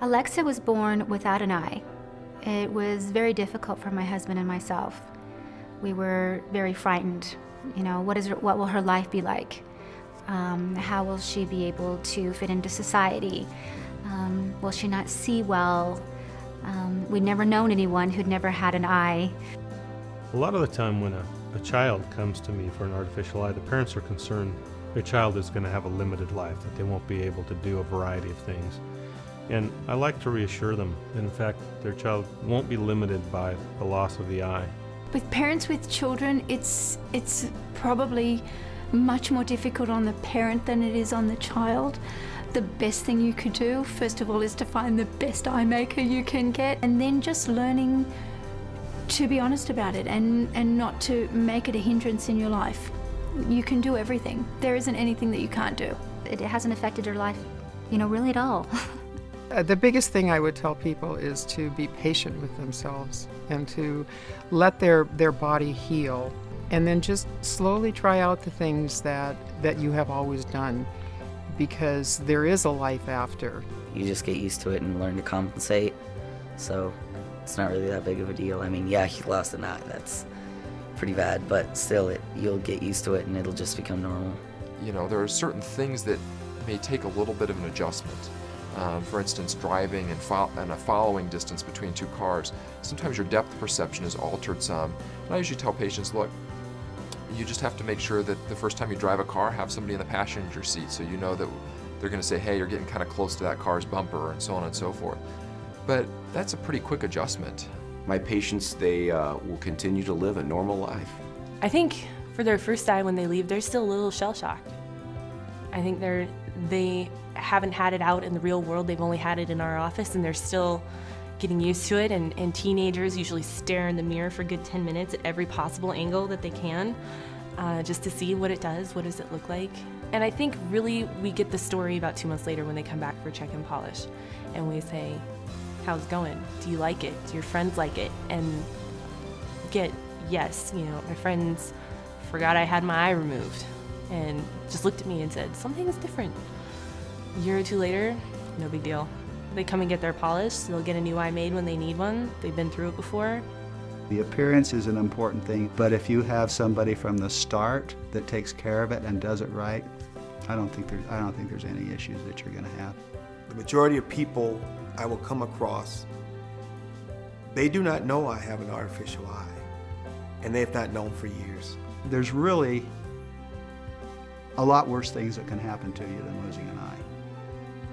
Alexa was born without an eye. It was very difficult for my husband and myself. We were very frightened. You know, what will her life be like? How will she be able to fit into society? Will she not see well? We'd never known anyone who'd never had an eye. A lot of the time when a child comes to me for an artificial eye, the parents are concerned their child is going to have a limited life, that they won't be able to do a variety of things. And I like to reassure them that in fact their child won't be limited by the loss of the eye. With parents with children, it's probably much more difficult on the parent than it is on the child. The best thing you could do, first of all, is to find the best eye maker you can get, and then just learning to be honest about it and not to make it a hindrance in your life. You can do everything. There isn't anything that you can't do. It hasn't affected her life, you know, really at all. The biggest thing I would tell people is to be patient with themselves and to let their body heal, and then just slowly try out the things that you have always done, because there is a life after. You just get used to it and learn to compensate, so it's not really that big of a deal. I mean, yeah, he lost an eye, that's pretty bad, but still, you'll get used to it and it'll just become normal. You know, there are certain things that may take a little bit of an adjustment. For instance, driving and a following distance between two cars. Sometimes your depth perception is altered some. And I usually tell patients, look, you just have to make sure that the first time you drive a car, have somebody in the passenger seat so you know that they're going to say, hey, you're getting kind of close to that car's bumper, and so on and so forth. But that's a pretty quick adjustment. My patients, they will continue to live a normal life. I think for their first eye when they leave, they're still a little shell-shocked. I think they haven't had it out in the real world. They've only had it in our office, and they're still getting used to it. And teenagers usually stare in the mirror for a good 10 minutes at every possible angle that they can, just to see what it does, what does it look like. And I think really we get the story about 2 months later when they come back for check and polish, and we say, how's it going? Do you like it? Do your friends like it? And get, yes, you know, my friends forgot I had my eye removed and just looked at me and said, something's different. A year or two later, no big deal. They come and get their polish, they'll get a new eye made when they need one. They've been through it before. The appearance is an important thing, but if you have somebody from the start that takes care of it and does it right, I don't think there's any issues that you're going to have. The majority of people I will come across, they do not know I have an artificial eye, and they have not known for years. There's really a lot worse things that can happen to you than losing an eye.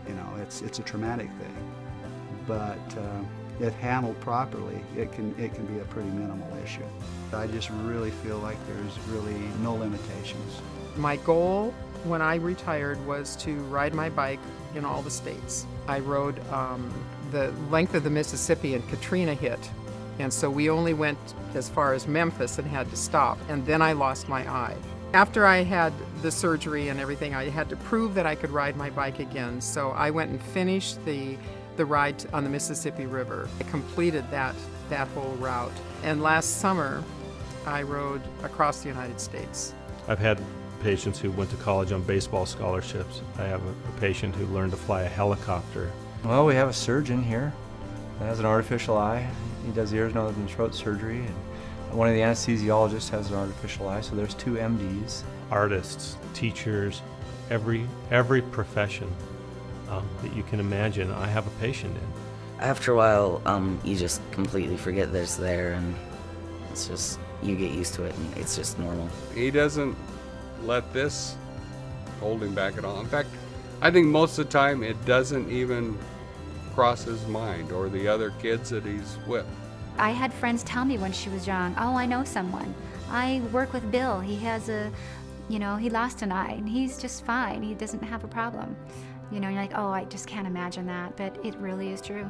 You know, it's a traumatic thing, but if handled properly, it can be a pretty minimal issue. I just really feel like there's really no limitations. My goal when I retired was to ride my bike in all the states. I rode the length of the Mississippi and Katrina hit, and so we only went as far as Memphis and had to stop, and then I lost my eye. After I had the surgery and everything, I had to prove that I could ride my bike again, so I went and finished the ride on the Mississippi River. I completed that whole route, and last summer I rode across the United States. I've had patients who went to college on baseball scholarships. I have a patient who learned to fly a helicopter. Well, we have a surgeon here that has an artificial eye. He does ears, nose, and throat surgery. And one of the anesthesiologists has an artificial eye, so there's 2 MDs. Artists, teachers, every profession that you can imagine, I have a patient in. After a while, you just completely forget that it's there, and it's just, you get used to it, and it's just normal. He doesn't let this hold him back at all. In fact, I think most of the time it doesn't even cross his mind or the other kids that he's with. I had friends tell me when she was young, oh, I know someone. I work with Bill. He has he lost an eye and he's just fine. He doesn't have a problem. You know, you're like, oh, I just can't imagine that, but it really is true.